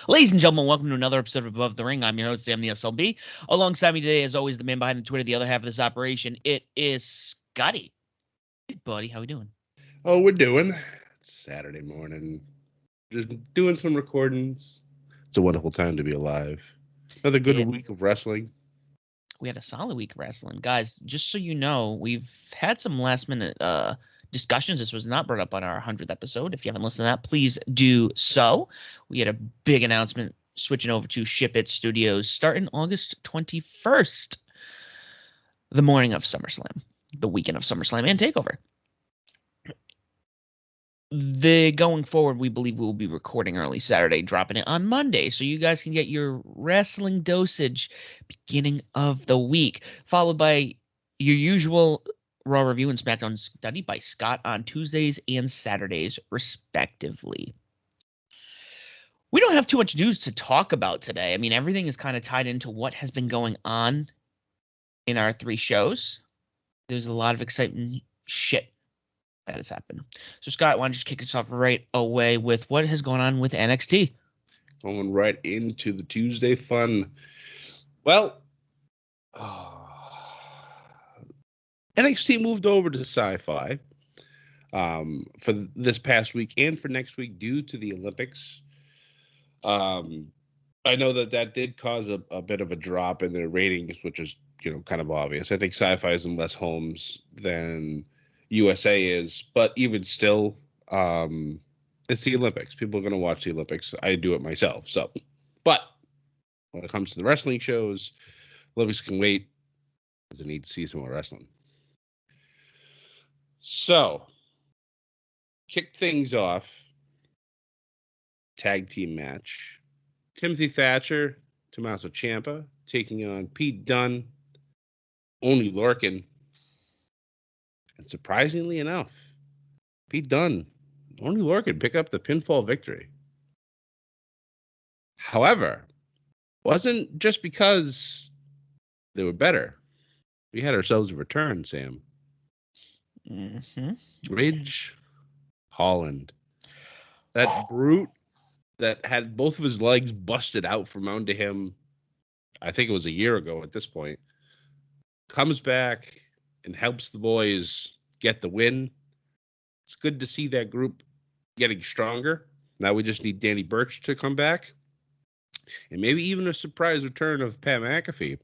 Ladies and gentlemen, welcome to another episode of Above the Ring. I'm your host, Sam the SLB. Alongside me today, as always, the man behind the Twitter, the other half of this operation, it is Scotty. Hey, buddy, how we doing? Oh, we're doing. It's Saturday morning. Just doing some recordings. It's a wonderful time to be alive. Another good week of wrestling. We had a solid week of wrestling. Guys, just so you know, we've had some last-minute discussions. This was not brought up on our 100th episode. If you haven't listened to that, please do so. We had a big announcement switching over to Ship It Studios starting August 21st, the morning of SummerSlam, the weekend of SummerSlam and TakeOver. Going forward, we believe we will be recording early Saturday, dropping it on Monday, so you guys can get your wrestling dosage beginning of the week, followed by your usual Raw review and SmackDown study by Scott on Tuesdays and Saturdays, respectively. We don't have too much news to talk about today. I mean, everything is kind of tied into what has been going on in our three shows. There's a lot of exciting shit that has happened. So, Scott, why don't you just kick us off right away with what has gone on with NXT? Going right into the Tuesday fun. Well, NXT moved over to Sci-Fi for this past week and for next week due to the Olympics. I know that did cause a bit of a drop in their ratings, which is, kind of obvious. I think Sci-Fi is in less homes than USA is, but even still, it's the Olympics. People are going to watch the Olympics. I do it myself. So, but when it comes to the wrestling shows, Olympics can wait because I need to see some more wrestling. So, kick things off. Tag team match. Timothy Thatcher, Tommaso Ciampa taking on Pete Dunne, Oney Lorcan. And surprisingly enough, Pete Dunne, Oney Lorcan pick up the pinfall victory. However, wasn't just because they were better. We had ourselves a return, Sam. Ridge Holland. That brute that had both of his legs busted out from under him, I think it was a year ago at this point, comes back and helps the boys get the win. It's good to see that group getting stronger. Now we just need Danny Burch to come back. And maybe even a surprise return of Pat McAfee,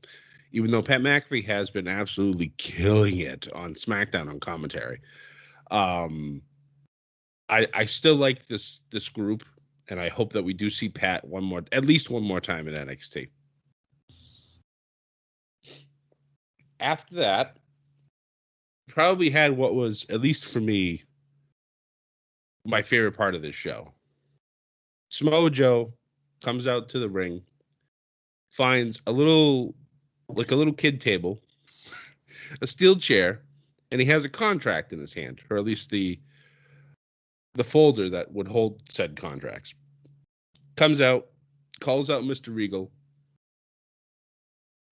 even though Pat McAfee has been absolutely killing it on SmackDown on commentary. I still like this group, and I hope that we do see Pat at least one more time in NXT. After that, probably had what was, at least for me, my favorite part of this show. Samoa Joe comes out to the ring, finds a little kid table, a steel chair, and he has a contract in his hand, or at least the folder that would hold said contracts. Comes out, calls out Mr. Regal.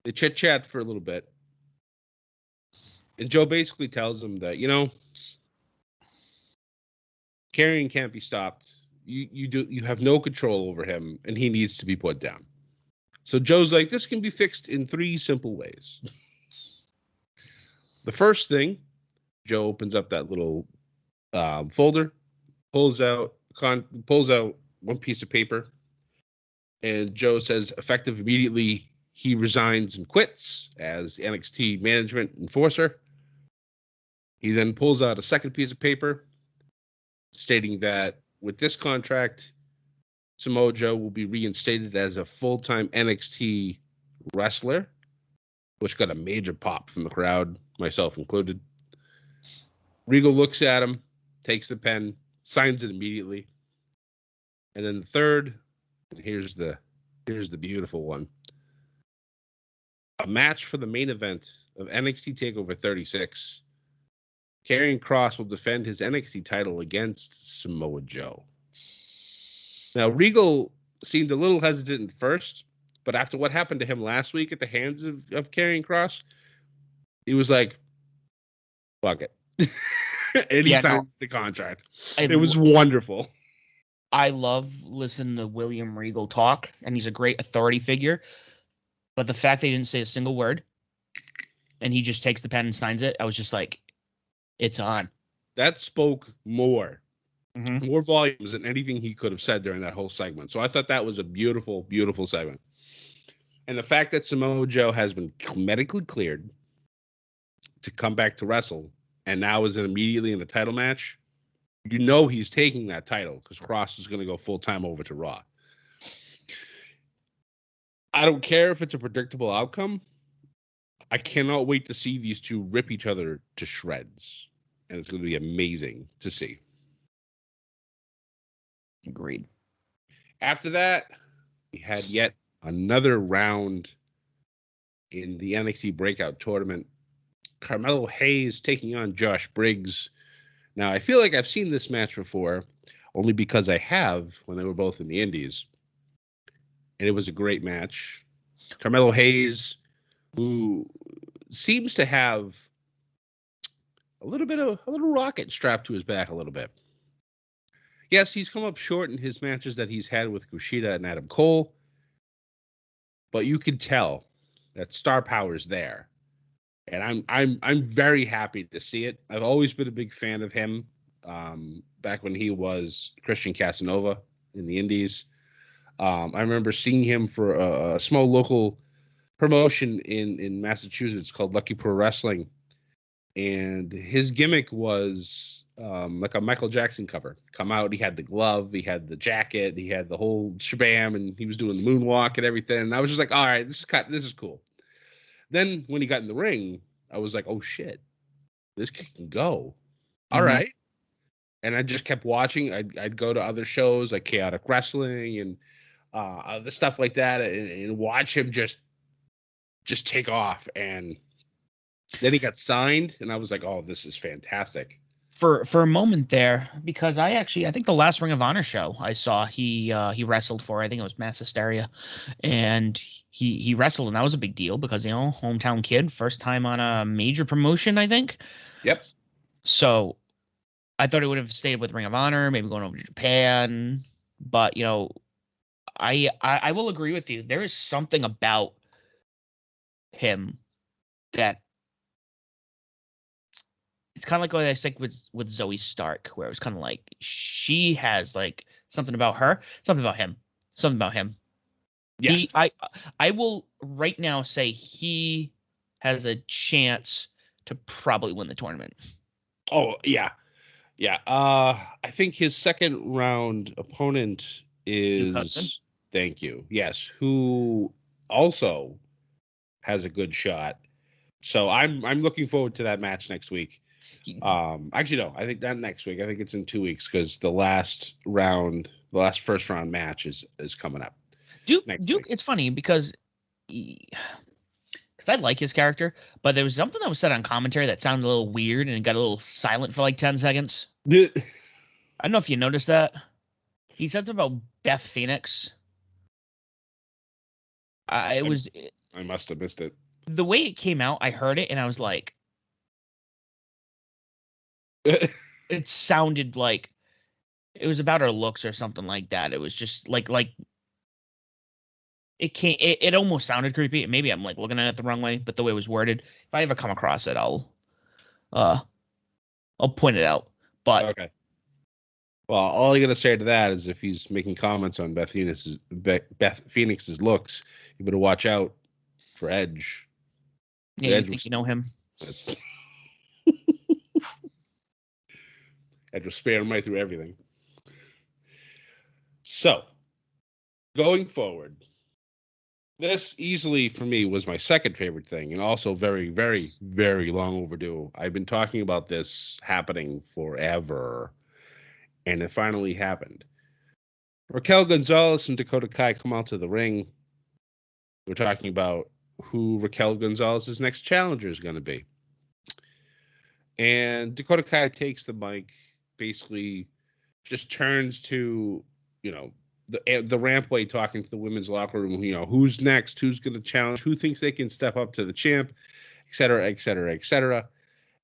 They chit-chat for a little bit. And Joe basically tells him that, Karrion can't be stopped. You have no control over him, and he needs to be put down. So Joe's like, this can be fixed in 3 simple ways. The first thing, Joe opens up that little folder, pulls out one piece of paper, and Joe says, effective immediately, he resigns and quits as NXT management enforcer. He then pulls out a second piece of paper stating that with this contract, Samoa Joe will be reinstated as a full-time NXT wrestler, which got a major pop from the crowd, myself included. Regal looks at him, takes the pen, signs it immediately. And then the third, and here's the beautiful one. A match for the main event of NXT TakeOver 36. Karrion Kross will defend his NXT title against Samoa Joe. Now, Regal seemed a little hesitant at first, but after what happened to him last week at the hands of Karrion Kross, he was like, fuck it. And he signs the contract. It was wonderful. I love listening to William Regal talk, and he's a great authority figure. But the fact they didn't say a single word, and he just takes the pen and signs it, I was just like, it's on. That spoke more Mm-hmm. volumes than anything he could have said during that whole segment. So I thought that was a beautiful, beautiful segment. And the fact that Samoa Joe has been medically cleared to come back to wrestle and now is immediately in the title match, you know he's taking that title because Cross is going to go full-time over to Raw. I don't care if it's a predictable outcome. I cannot wait to see these two rip each other to shreds. And it's going to be amazing to see. Agreed. After that, we had yet another round in the NXT Breakout Tournament. Carmelo Hayes taking on Josh Briggs. Now, I feel like I've seen this match before, only because I have when they were both in the Indies. And it was a great match. Carmelo Hayes, who seems to have a little rocket strapped to his back a little bit. Yes, he's come up short in his matches that he's had with Kushida and Adam Cole, but you can tell that star power is there, and I'm very happy to see it. I've always been a big fan of him. Back when he was Christian Casanova in the Indies, I remember seeing him for a small local promotion in Massachusetts called Lucky Pro Wrestling, and his gimmick was like a Michael Jackson cover. Come out, he had the glove, he had the jacket, he had the whole shabam, and he was doing the moonwalk and everything. And I was just like, all right, this is cool. Then when he got in the ring, I was like, oh shit, this kid can go. All Mm-hmm. right. And I just kept watching. I'd go to other shows like Chaotic Wrestling and other stuff like that, and watch him just take off. And then he got signed, and I was like, oh, this is fantastic. For a moment there, because I think the last Ring of Honor show I saw, he wrestled for, I think it was Mass Hysteria, and he wrestled, and that was a big deal because hometown kid, first time on a major promotion, I think. Yep. So I thought he would have stayed with Ring of Honor, maybe going over to Japan, but I will agree with you. There is something about him that it's kind of like what I said with Zoe Stark, where it was kind of like she has like something about her, something about him, something about him. Yeah. I will right now say he has a chance to probably win the tournament. Oh yeah. Yeah. I think his second round opponent Duke Hudson. is thank you. Yes, who also has a good shot. So I'm looking forward to that match next week. Actually no, I think not next week. I think it's in 2 weeks because the last first round match is coming up. Duke, Next week. it's funny because I like his character, but there was something that was said on commentary that sounded a little weird and it got a little silent for like 10 seconds. I don't know if you noticed that. He said something about Beth Phoenix. I must have missed it. The way it came out, I heard it and I was like, it sounded like it was about her looks or something like that. It was just like it almost sounded creepy. Maybe I'm like looking at it the wrong way, but the way it was worded, if I ever come across it, I'll point it out. But okay. Well, all I gotta say to that is if he's making comments on Beth Phoenix's looks, you better watch out for Edge. yeah, you think you know him? Edge will spare him right through everything. So, going forward, this easily for me was my second favorite thing, and also very, very, very long overdue. I've been talking about this happening forever, and it finally happened. Raquel Gonzalez and Dakota Kai come out to the ring. We're talking about who Raquel Gonzalez's next challenger is going to be. And Dakota Kai takes the mic, basically just turns to, the rampway talking to the women's locker room, who's next, who's going to challenge, who thinks they can step up to the champ, et cetera, et cetera, et cetera.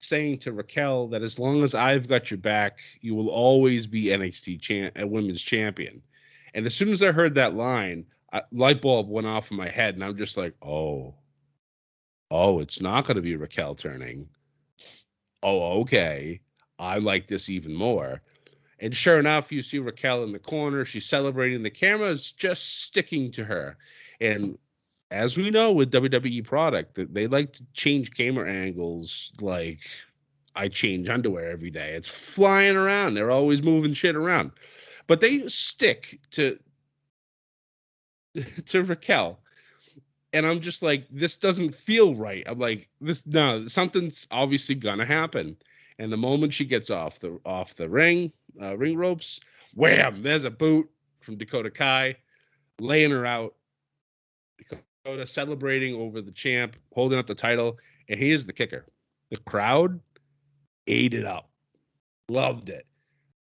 saying to Raquel that as long as I've got your back, you will always be women's champion. And as soon as I heard that line, light bulb went off in my head, and I'm just like, oh, it's not going to be Raquel turning. Oh, okay. I like this even more. And sure enough, you see Raquel in the corner. She's celebrating. The camera is just sticking to her. And as we know with WWE product, that they like to change camera angles like I change underwear every day. It's flying around. They're always moving shit around. But they stick to Raquel. And I'm just like, this doesn't feel right. I'm like, something's obviously gonna happen. And the moment she gets off the ring ropes, wham, there's a boot from Dakota Kai, laying her out. Dakota celebrating over the champ, holding up the title, and here's the kicker: the crowd ate it up, loved it.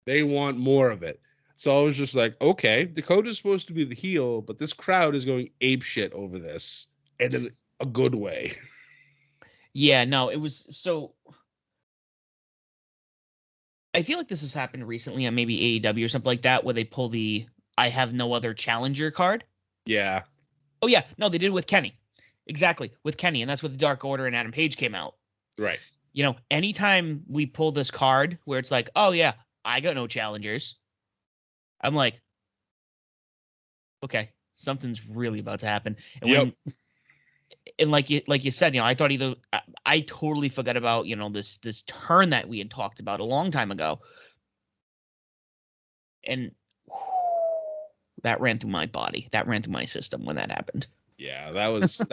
They want more of it. So I was just like, okay, Dakota's supposed to be the heel, but this crowd is going ape shit over this, and in a good way. Yeah, no, it was so. I feel like this has happened recently on maybe AEW or something like that, where they pull the "I have no other challenger" card. Yeah. Oh yeah, no, they did it with Kenny, exactly with Kenny, and that's what the Dark Order and Adam Page came out. Right. Anytime we pull this card where it's like, oh yeah, I got no challengers, I'm like, okay, something's really about to happen. And yep. like you said, I thought I totally forgot about this turn that we had talked about a long time ago, and that ran through my body, that ran through my system when that happened. Yeah, that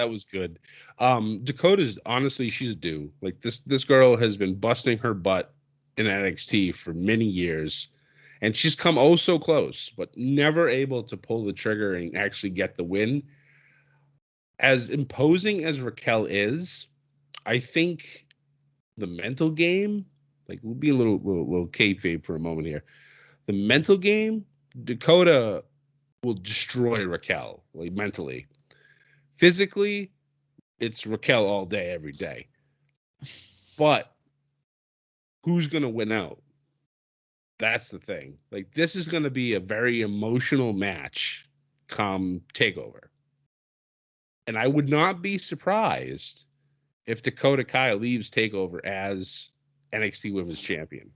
was good. Dakota's honestly, she's due. Like this girl has been busting her butt in NXT for many years, and she's come oh so close, but never able to pull the trigger and actually get the win. As imposing as Raquel is, I think the mental game, like we'll be a little kayfabe for a moment here. The mental game, Dakota will destroy Raquel, like mentally. Physically, it's Raquel all day, every day. But who's going to win out? That's the thing. Like, this is going to be a very emotional match come TakeOver. And I would not be surprised if Dakota Kai leaves TakeOver as NXT Women's Champion.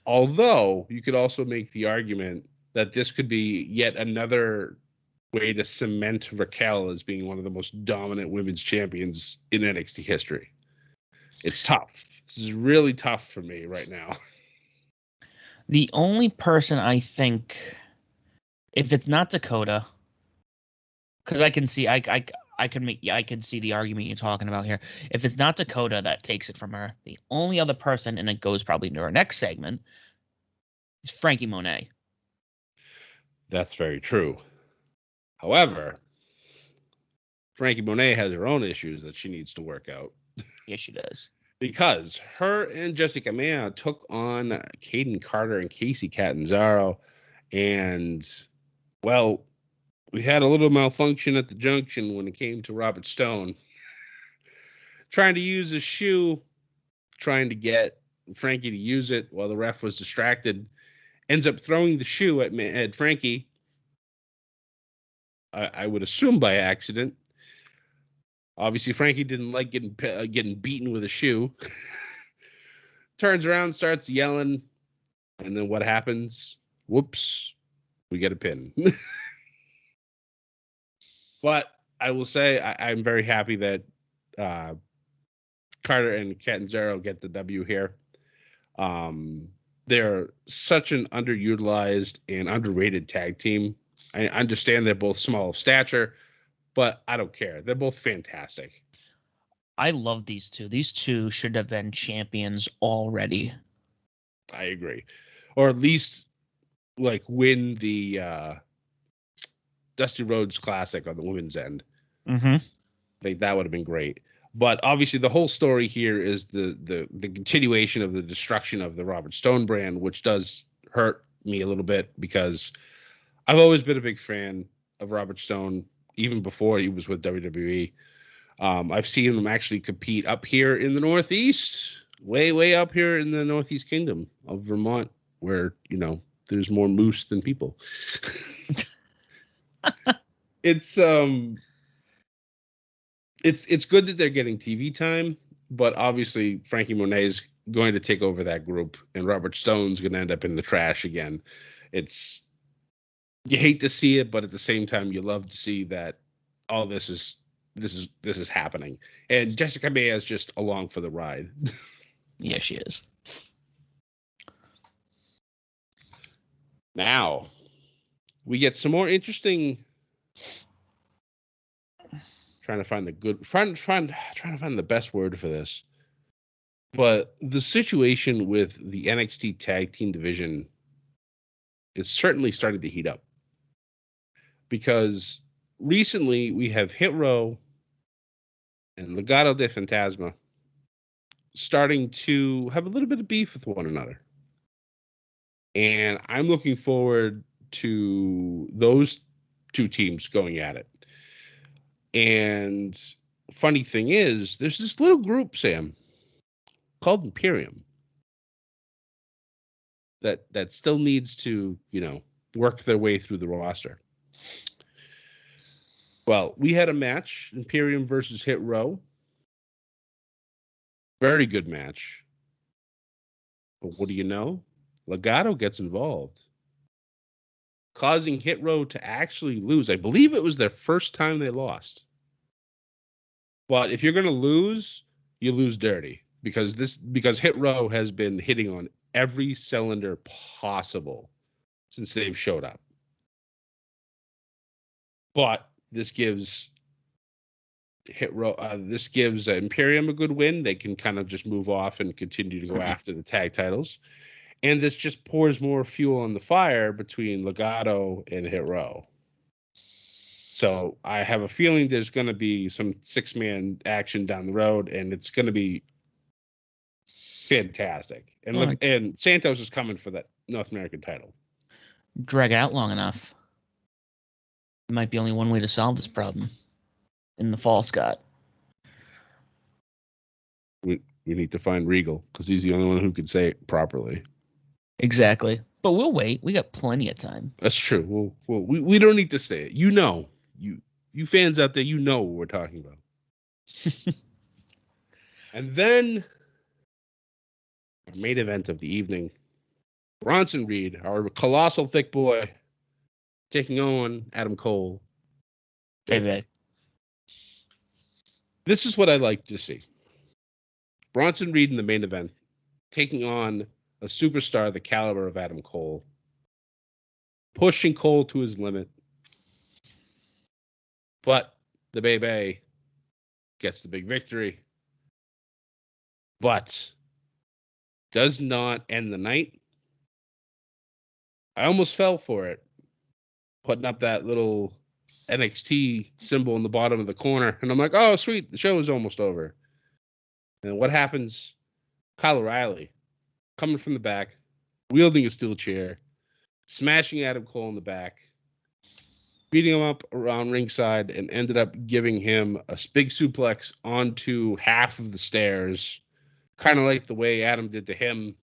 Although, you could also make the argument that this could be yet another way to cement Raquel as being one of the most dominant women's champions in NXT history. It's tough. This is really tough for me right now. The only person I think, if it's not Dakota, because I can see I can see the argument you're talking about here. If it's not Dakota that takes it from her, the only other person, and it goes probably into our next segment, is Frankie Monet. That's very true. However, Frankie Monet has her own issues that she needs to work out. Yes, she does. Because her and Jessica Maya took on Caden Carter and Casey Catanzaro. And, well, we had a little malfunction at the junction when it came to Robert Stone. Trying to use a shoe, trying to get Frankie to use it while the ref was distracted. Ends up throwing the shoe at Frankie. I would assume by accident. Obviously, Frankie didn't like getting beaten with a shoe. Turns around, starts yelling, and then what happens? Whoops, we get a pin. But I will say I'm very happy that Carter and Catanzaro get the W here. They're such an underutilized and underrated tag team. I understand they're both small of stature, but I don't care. They're both fantastic. I love these two. These two should have been champions already. I agree. Or at least like win the Dusty Rhodes Classic on the women's end. Mm-hmm. I think that would have been great. But obviously the whole story here is the continuation of the destruction of the Robert Stone brand, which does hurt me a little bit because I've always been a big fan of Robert Stone, even before he was with WWE. I've seen them actually compete up here in the Northeast, way up here in the Northeast Kingdom of Vermont, where there's more moose than people. It's good that they're getting TV time, but obviously Frankie Monet is going to take over that group, and Robert Stone's going to end up in the trash again. You hate to see it, but at the same time, you love to see that all this is happening, and Jessica May is just along for the ride. Yeah, she is. Now we get some more interesting. Trying to find the best word for this, but the situation with the NXT Tag Team division is certainly starting to heat up, because recently we have Hit Row and Legado de Fantasma starting to have a little bit of beef with one another. And I'm looking forward to those two teams going at it. And funny thing is, there's this little group, Sam, called Imperium that still needs to, work their way through the roster. Well, we had a match, Imperium versus Hit Row. Very good match. But what do you know? Legado gets involved, causing Hit Row to actually lose. I believe it was their first time they lost. But if you're going to lose, you lose dirty, because Hit Row has been hitting on every cylinder possible since they've showed up. But this gives Imperium a good win. They can kind of just move off and continue to go after the tag titles. And this just pours more fuel on the fire between Legado and Hit Row. So I have a feeling there's going to be some 6-man action down the road, and it's going to be fantastic. And and Santos is coming for that North American title. Drag it out long enough. There might be only one way to solve this problem. In the fall, Scott. We need to find Regal, because he's the only one who can say it properly. Exactly. But we'll wait. We got plenty of time. That's true. We don't need to say it. You fans out there, what we're talking about. And then our main event of the evening, Bronson Reed, our colossal thick boy, taking on Adam Cole. Baby. This is what I like to see. Bronson Reed in the main event, taking on a superstar the caliber of Adam Cole, pushing Cole to his limit. But the Baby gets the big victory, but does not end the night. I almost fell for it, putting up that little NXT symbol in the bottom of the corner, and I'm like, oh, sweet, the show is almost over. And what happens? Kyle O'Reilly coming from the back, wielding a steel chair, smashing Adam Cole in the back, beating him up around ringside, and ended up giving him a big suplex onto half of the stairs, kind of like the way Adam did to him.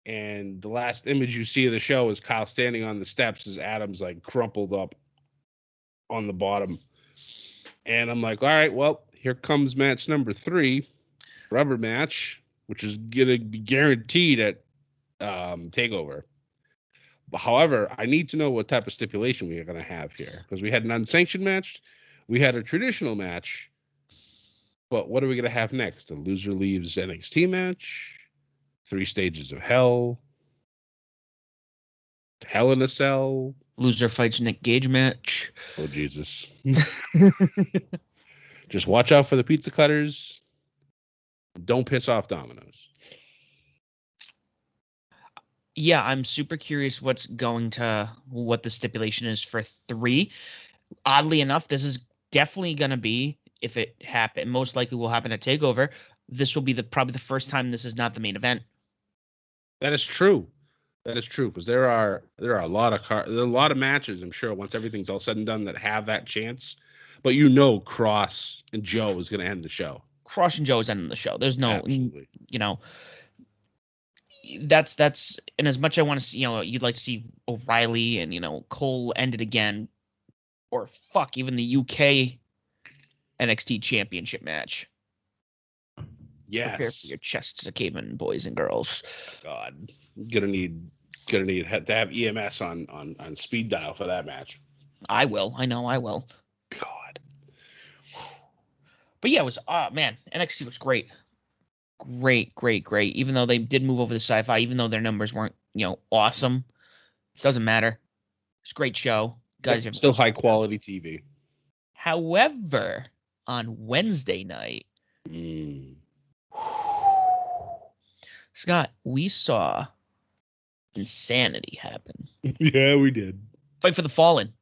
And the last image you see of the show is Kyle standing on the steps as Adam's like crumpled up on the bottom. And I'm like, all right, well, here comes match number 3, rubber match, which is going to be guaranteed at TakeOver. However, I need to know what type of stipulation we are going to have here, because we had an unsanctioned match, we had a traditional match, but what are we going to have next? A loser leaves NXT match, 3 stages of hell, Hell in a Cell, loser fights Nick Gage match. Oh Jesus! Just watch out for the pizza cutters. Don't piss off Domino's. Yeah, I'm super curious what the stipulation is for 3. Oddly enough, this is definitely going to be, if it happen, most likely will happen at TakeOver. This will be probably the first time this is not the main event. That is true. Because there are a lot of matches, I'm sure, once everything's all said and done, that have that chance. But Cross and Joe is going to end the show. Cross and Joe is ending the show. There's no, Absolutely. That's and as much I want to see, you'd like to see O'Reilly and Cole end it again, or fuck, even the UK NXT Championship match. Yes. Prepare for your chests of cavemen, boys and girls. God, gonna need to have EMS on speed dial for that match. I will. I know I will. God. But yeah, it was man, NXT was great. Great. Even though they did move over to sci-fi, even though their numbers weren't, awesome, doesn't matter. It's a great show. Guys, Yep, still high quality TV. However, on Wednesday night, Scott, we saw insanity happen. Yeah, we did. Fight for the Fallen,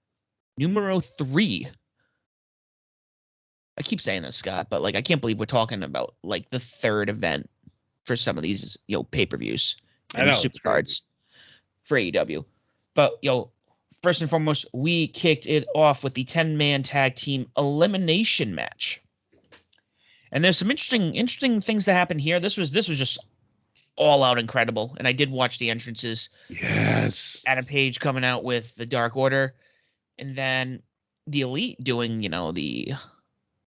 numero 3. I keep saying this, Scott, but I can't believe we're talking about the third event for some of these pay-per-views and super cards for AEW. But first and foremost, we kicked it off with the 10-man tag team elimination match. And there's some interesting things that happen here. This was just all out incredible. And I did watch the entrances. Yes. Adam Page coming out with the Dark Order, and then the Elite doing,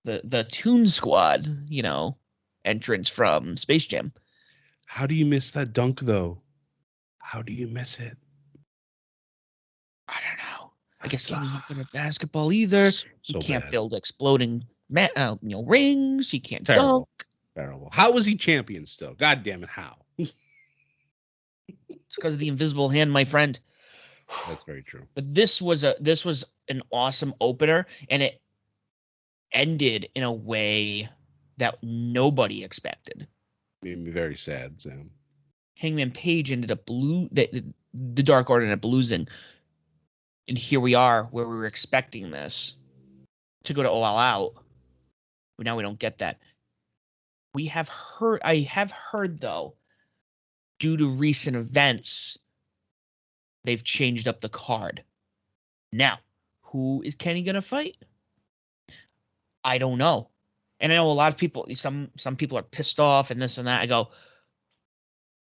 the Toon Squad, entrance from Space Jam. How do you miss that dunk though? How do you miss it? I don't know. I guess he was not good at basketball either. He can't build exploding rings. He can't dunk. Terrible. How was he champion still? God damn it, how? It's because of the invisible hand, my friend. That's very true. But this was an awesome opener, and it ended in a way that nobody expected. Made me very sad, Sam. Hangman Page ended up the Dark Order ended up losing. And here we are where we were expecting this to go to All Out. But now we don't get that. I have heard though, due to recent events, they've changed up the card. Now, who is Kenny gonna fight? I don't know. And I know a lot of people, some people are pissed off and this and that. I go,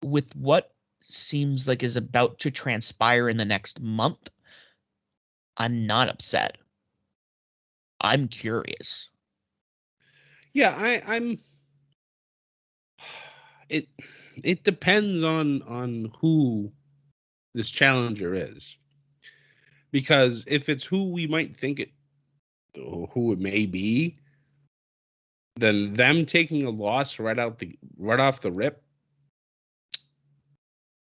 with what seems like is about to transpire in the next month, I'm not upset. I'm curious. Yeah, I'm. It depends on who this challenger is, because if it's who we might think who it may be, then them taking a loss right off the rip,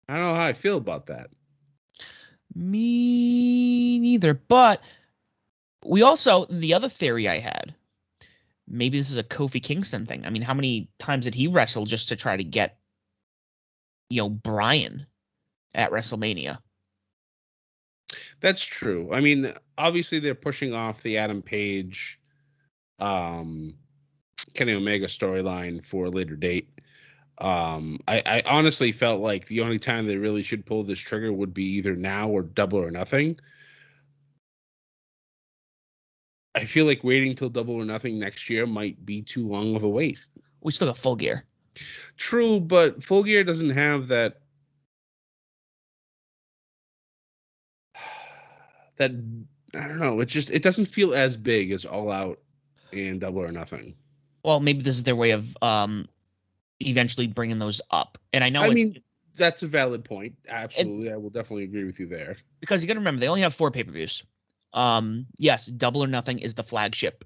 I don't know how I feel about that. Me neither. But we also, the other theory I had, maybe this is a Kofi Kingston thing. I mean, how many times did he wrestle just to try to get, Bryan at WrestleMania? That's true. I mean, obviously they're pushing off the Adam Page, Kenny Omega storyline for a later date. I honestly felt like the only time they really should pull this trigger would be either now or Double or Nothing. I feel like waiting till Double or Nothing next year might be too long of a wait. We still got Full Gear. True, but Full Gear doesn't have that I don't know. It doesn't feel as big as All Out and Double or Nothing. Well, maybe this is their way of eventually bringing those up. And I know I mean, that's a valid point. Absolutely. I will definitely agree with you there. Because you got to remember, they only have 4 pay-per-views. Yes, Double or Nothing is the flagship.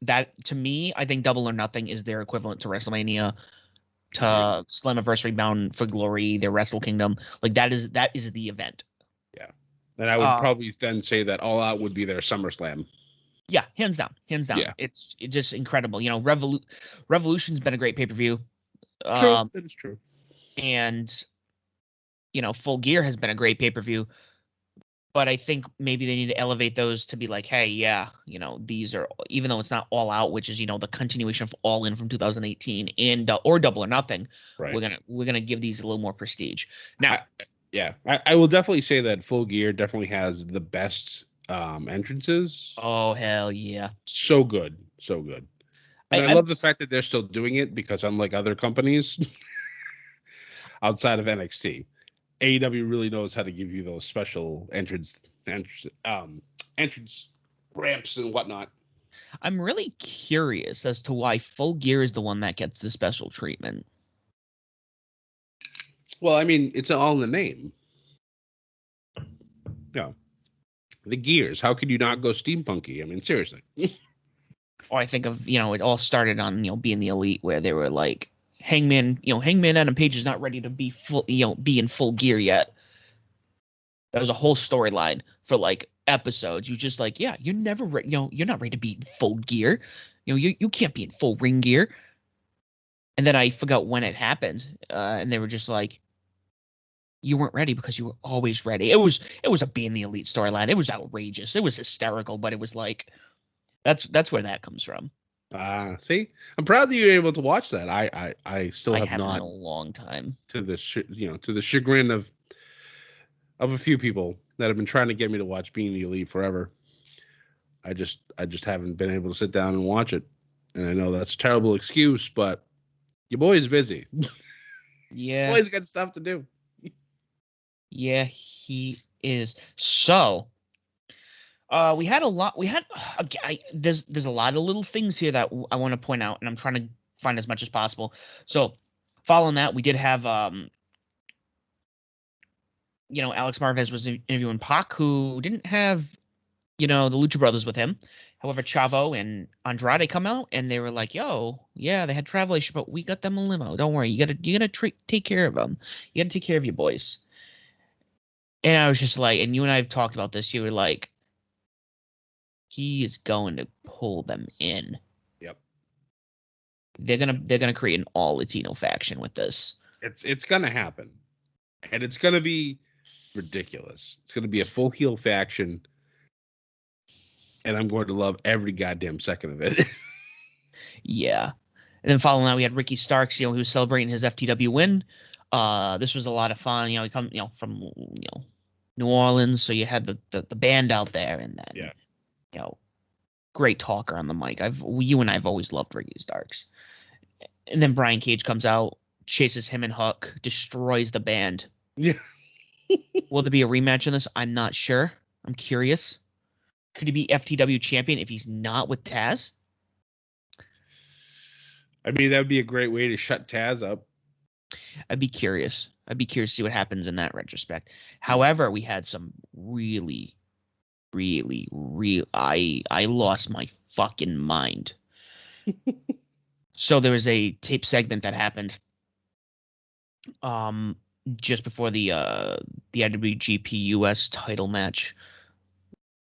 That, to me, I think Double or Nothing is their equivalent to WrestleMania, to Slammiversary, Bound for Glory, their Wrestle Kingdom. That is the event. Yeah. And I would probably then say that All Out would be their SummerSlam. Yeah, hands down. Yeah. It's just incredible. Revolution's been a great pay-per-view. True, that is true. And, Full Gear has been a great pay-per-view. But I think maybe they need to elevate those to be like, hey, yeah, these are, even though it's not All Out, which is, the continuation of All In from 2018 and or Double or Nothing, right. We're gonna give these a little more prestige. Now, I will definitely say that Full Gear definitely has the best entrances. Oh, hell yeah. So good. So good. And I I'm love the fact that they're still doing it because unlike other companies outside of NXT, AEW really knows how to give you those special entrance ramps and whatnot. I'm really curious as to why Full Gear is the one that gets the special treatment. Well, I mean, it's all in the name. Yeah. The gears. How could you not go steampunky? I mean, seriously. Or I think of, it all started on, being the Elite, where they were like, Hangman Adam Page is not ready to be be in full gear yet. That was a whole storyline for like episodes. You just like, yeah, you're never ready, you're not ready to be in full gear. You can't be in full ring gear. And then I forgot when it happened. And they were just like, you weren't ready because you were always ready. It was a being the Elite storyline. It was outrageous. It was hysterical, but it was like, that's where that comes from. See, I'm proud that you're able to watch that. I still I have haven't in not, a long time. to the to the chagrin of a few people that have been trying to get me to watch Being the Elite forever. I just haven't been able to sit down and watch it. And I know that's a terrible excuse, but your boy's busy. Yeah. Boy's got stuff to do. Yeah, he is. So, we had a lot. There's a lot of little things here that I want to point out, and I'm trying to find as much as possible. So, following that, we did have Alex Marvez was interviewing Pac, who didn't have the Lucha Brothers with him. However, Chavo and Andrade come out, and they were like, "Yo, yeah, they had travel issue, but we got them a limo. Don't worry, you gotta take care of them. You gotta take care of your boys." And I was just like, and you and I have talked about this. You were like, he is going to pull them in. Yep. They're gonna create an all Latino faction with this. It's gonna happen, and it's gonna be ridiculous. It's gonna be a full heel faction, and I'm going to love every goddamn second of it. Yeah. And then following that, we had Ricky Starks. He was celebrating his FTW win. This was a lot of fun. He come from New Orleans, so you had the band out there, and then Yeah. Great talker on the mic. You and I have always loved Ricky Starks. And then Brian Cage comes out, chases him and Hook, destroys the band. Yeah. Will there be a rematch in this? I'm not sure. I'm curious. Could he be FTW champion if he's not with Taz? I mean, that would be a great way to shut Taz up. I'd be curious. I'd be curious to see what happens in that retrospect. However, we had some really, really, I lost my fucking mind. So there was a tape segment that happened just before the IWGP US title match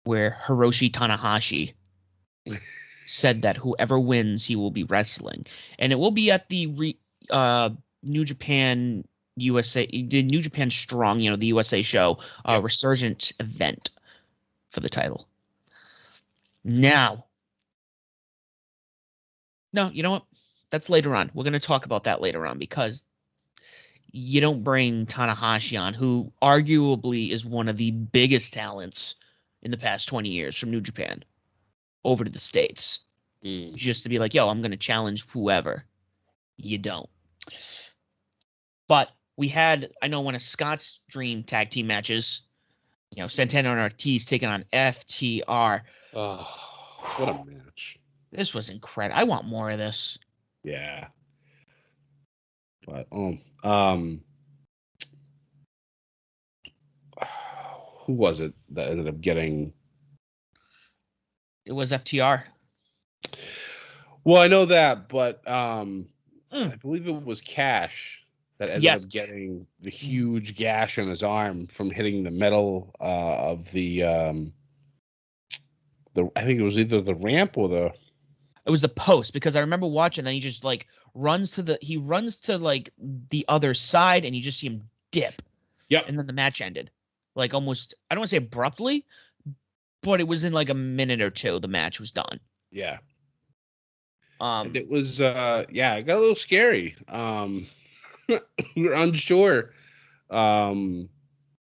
where Hiroshi Tanahashi said that whoever wins he will be wrestling, and it will be at the New Japan USA, the New Japan Strong, the USA show, Yep. Resurgent event for the title. Now, no, you know what? That's later on. We're going to talk about that later on because you don't bring Tanahashi on, who arguably is one of the biggest talents in the past 20 years from New Japan, over to the States. Just to be like, yo, I'm going to challenge whoever. You don't. But we had, I know, one of Scott's dream tag team matches, Centenarties taking on FTR. Oh, what a match. This was incredible. I want more of this. Yeah. But who was it that ended up getting? It was FTR. Well, I know that, but I believe it was Cash that ended up getting the huge gash on his arm from hitting the metal of the I think it was either the ramp or the. It was the post, because I remember watching. Then he just like runs to like the other side, and you just see him dip. Yep. And then the match ended, like almost. I don't want to say abruptly, but it was in like a minute or two. The match was done. Yeah. And it was it got a little scary. We were unsure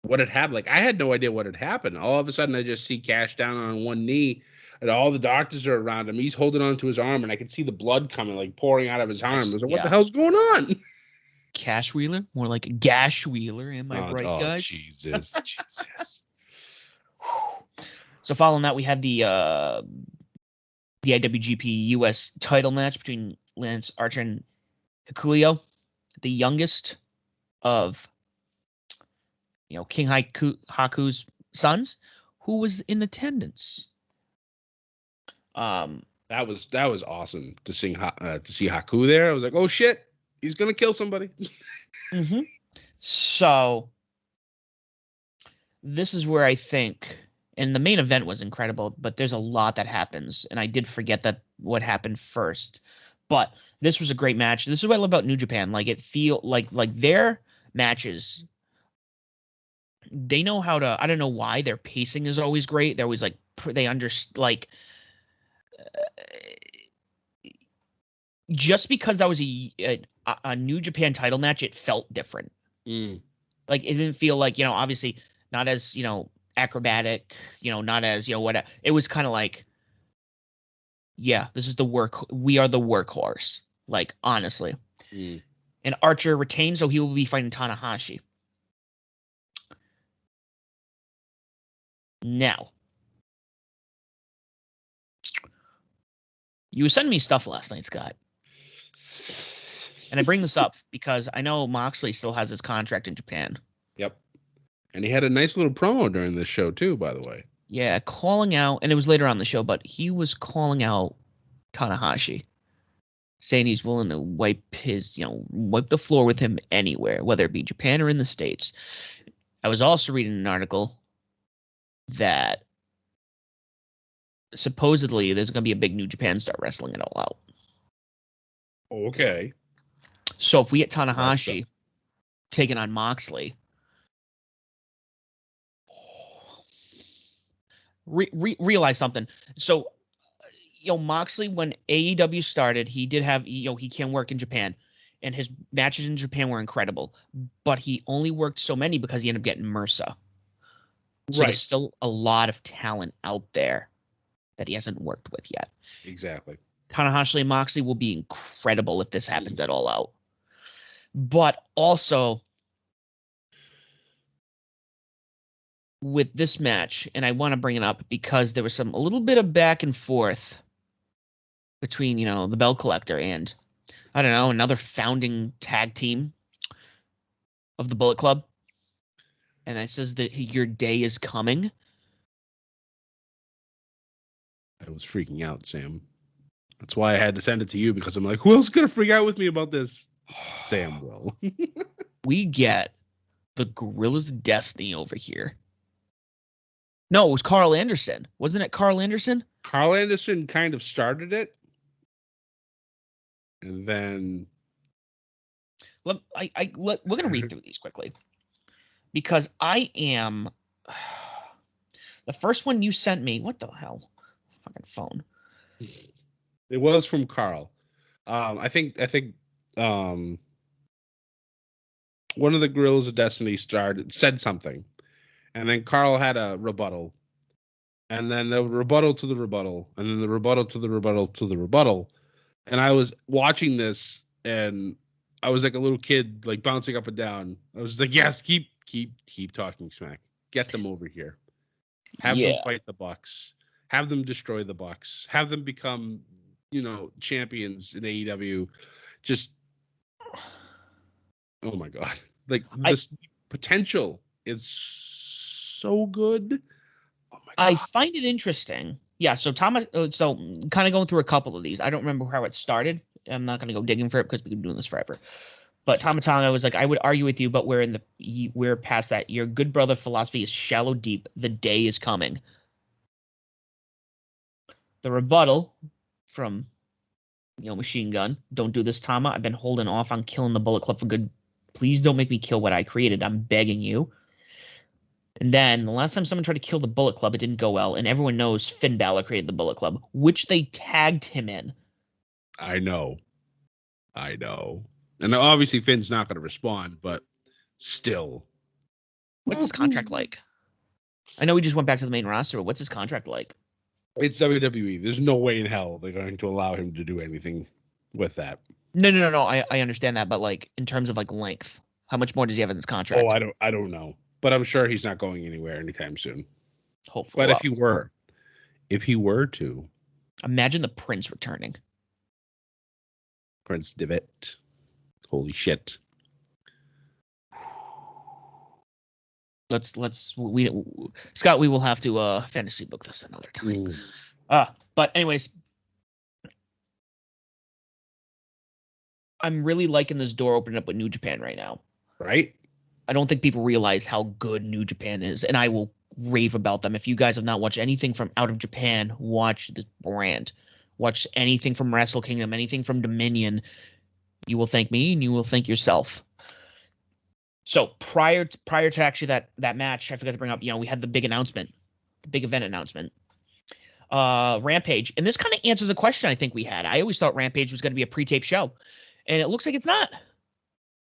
what had happened. Like, I had no idea what had happened. All of a sudden, I just see Cash down on one knee, and all the doctors are around him. He's holding onto his arm, and I could see the blood coming, like pouring out of his arm. I was like, what the hell's going on? Cash Wheeler, more like a Gash Wheeler. Am I right, guys? Jesus, Jesus. So following that, we had the IWGP US title match between Lance Archer and Hikuleo, the youngest of King Haku's sons, who was in attendance. That was awesome to see Haku there. I was like, oh shit, he's gonna kill somebody. Mm-hmm. So this is where I think, and the main event was incredible, but there's a lot that happens, and I did forget that what happened first. But this was a great match. This is what I love about New Japan. Like, it feel like their matches, they know how to. I don't know why their pacing is always great. They're always just because that was a New Japan title match, it felt different. Like, it didn't feel like, obviously not as, acrobatic, not as, whatever. It was kind of like, yeah, this is we are the workhorse. Like, honestly. And Archer retained, so he will be fighting Tanahashi. Now, you were sending me stuff last night, Scott. And I bring this up because I know Moxley still has his contract in Japan. Yep. And he had a nice little promo during this show, too, by the way. Yeah, calling out, and it was later on the show, but he was calling out Tanahashi, saying he's willing to wipe the floor with him anywhere, whether it be Japan or in the States. I was also reading an article that supposedly there's going to be a big New Japan star wrestling it all out. Okay. So if we get Tanahashi taking on Moxley, realize something. So, Moxley, when AEW started, he did have, he can work in Japan, and his matches in Japan were incredible, but he only worked so many because he ended up getting MRSA. So there's still a lot of talent out there that he hasn't worked with yet. Exactly. Tanahashi and Moxley will be incredible if this happens at All Out. But also, with this match, and I want to bring it up because there was a little bit of back and forth between, the Bell Collector and, I don't know, another founding tag team of the Bullet Club. And it says that your day is coming. I was freaking out, Sam. That's why I had to send it to you, because I'm like, who else is going to freak out with me about this? Sam will. We get the Gorillas of Destiny over here. No, it was Karl Anderson. Wasn't it Karl Anderson? Karl Anderson kind of started it. And then we're going to read through these quickly, because I am the first one you sent me. What the hell? Fucking phone. It was from Karl. I think one of the Gorillas of Destiny said something, and then Karl had a rebuttal, and then the rebuttal to the rebuttal, and then the rebuttal to the rebuttal to the rebuttal. And I was watching this, and I was like a little kid, like bouncing up and down. I was like, yes, keep talking smack. Get them over here. Have them fight the Bucks. Have them destroy the Bucks. Have them become, champions in AEW. Just, oh my God. Like, this potential is so good. Oh my God. I find it interesting. Yeah, so kind of going through a couple of these. I don't remember how it started. I'm not going to go digging for it because we've been doing this forever. But Tama Tonga was like, I would argue with you, but we're past that. Your good brother philosophy is shallow deep. The day is coming. The rebuttal from, Machine Gun. Don't do this, Tama. I've been holding off on killing the Bullet Club for good. Please don't make me kill what I created. I'm begging you. And then the last time someone tried to kill the Bullet Club, it didn't go well. And everyone knows Finn Balor created the Bullet Club, which they tagged him in. I know. And obviously Finn's not going to respond, but still. What's his contract like? I know he just went back to the main roster, but what's his contract like? It's WWE. There's no way in hell they're going to allow him to do anything with that. No. I understand that, but like in terms of like length, how much more does he have in his contract? Oh, I don't know, but I'm sure he's not going anywhere anytime soon. Hopefully, But if he were to, imagine the Prince returning. Prince Devitt, holy shit. Scott, we will have to fantasy book this another time. But anyways, I'm really liking this door opening up with New Japan right now. Right? I don't think people realize how good New Japan is, and I will rave about them. If you guys have not watched anything from out of Japan, watch the brand. Watch anything from Wrestle Kingdom, anything from Dominion. You will thank me, and you will thank yourself. So prior to actually that match, I forgot to bring up, we had the big announcement, the big event announcement. Rampage. And this kind of answers a question I think we had. I always thought Rampage was going to be a pre-tape show. And it looks like it's not.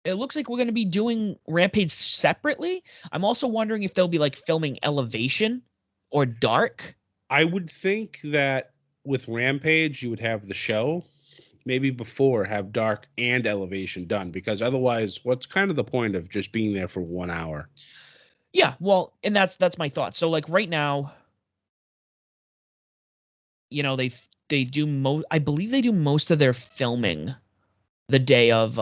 It looks like we're going to be doing Rampage separately. I'm also wondering if they'll be like filming Elevation or Dark. I would think that with Rampage, you would have the show. Maybe before have Dark and Elevation done, because otherwise, what's kind of the point of just being there for 1 hour? Yeah, well, and that's my thought. So like right now, they do most. I believe they do most of their filming the day of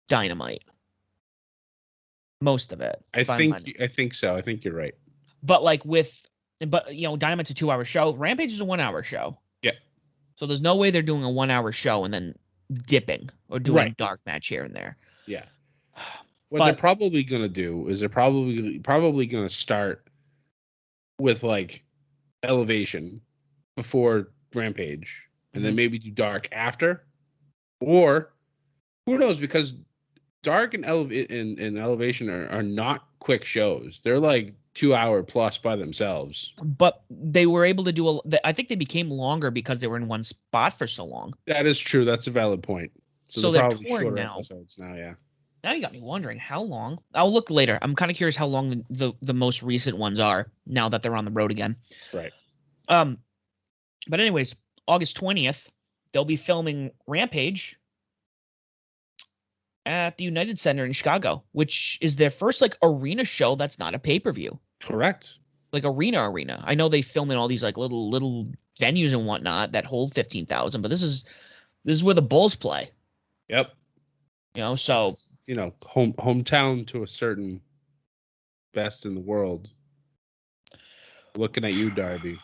Dynamite. Most of it. I think so. I think you're right. But Dynamite's a 2-hour show. Rampage is a 1-hour show. Yeah. So there's no way they're doing a 1-hour show and then dipping or doing a dark match here and there. Yeah. What they're probably gonna do is they're probably gonna start with like Elevation before Rampage, and then maybe do Dark after, or who knows? Because Dark and Elevation are not quick shows. They're like 2-hour plus by themselves. But they were able to do I think they became longer because they were in one spot for so long. That is true. That's a valid point. So they're probably touring now. Episodes now, yeah. Now you got me wondering how long. I'll look later. I'm kind of curious how long the most recent ones are now that they're on the road again. Right. But anyways, August 20th, they'll be filming Rampage at the United Center in Chicago, which is their first like arena show that's not a pay-per-view. Correct. Like arena. I know they film in all these like little venues and whatnot that hold 15,000, but this is where the Bulls play. Yep. So hometown to a certain best in the world. Looking at you, Darby.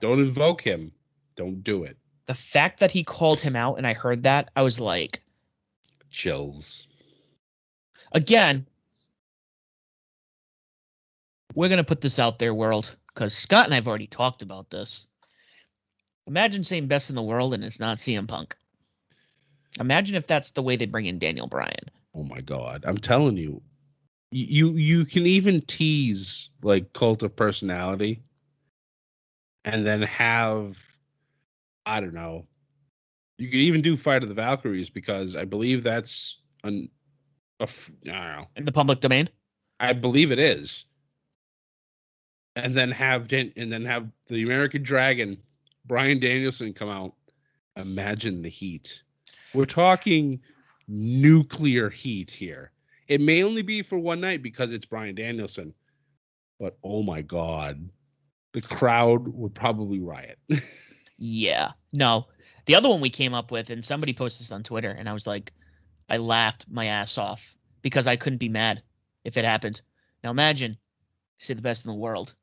Don't invoke him. Don't do it. The fact that he called him out and I heard that, I was like, chills. Again, we're going to put this out there, world, because Scott and I have already talked about this. Imagine saying best in the world and it's not CM Punk. Imagine if that's the way they bring in Daniel Bryan. Oh my God. I'm telling you, you can even tease like Cult of Personality and then have, I don't know, you could even do Fight of the Valkyries, because I believe that's I don't know. In the public domain? I believe it is. And then have the American Dragon, Bryan Danielson, come out. Imagine the heat. We're talking nuclear heat here. It may only be for one night because it's Bryan Danielson, but oh my God, the crowd would probably riot. Yeah. No. The other one we came up with, and somebody posted this on Twitter, and I was like, I laughed my ass off because I couldn't be mad if it happened. Now imagine, say the best in the world.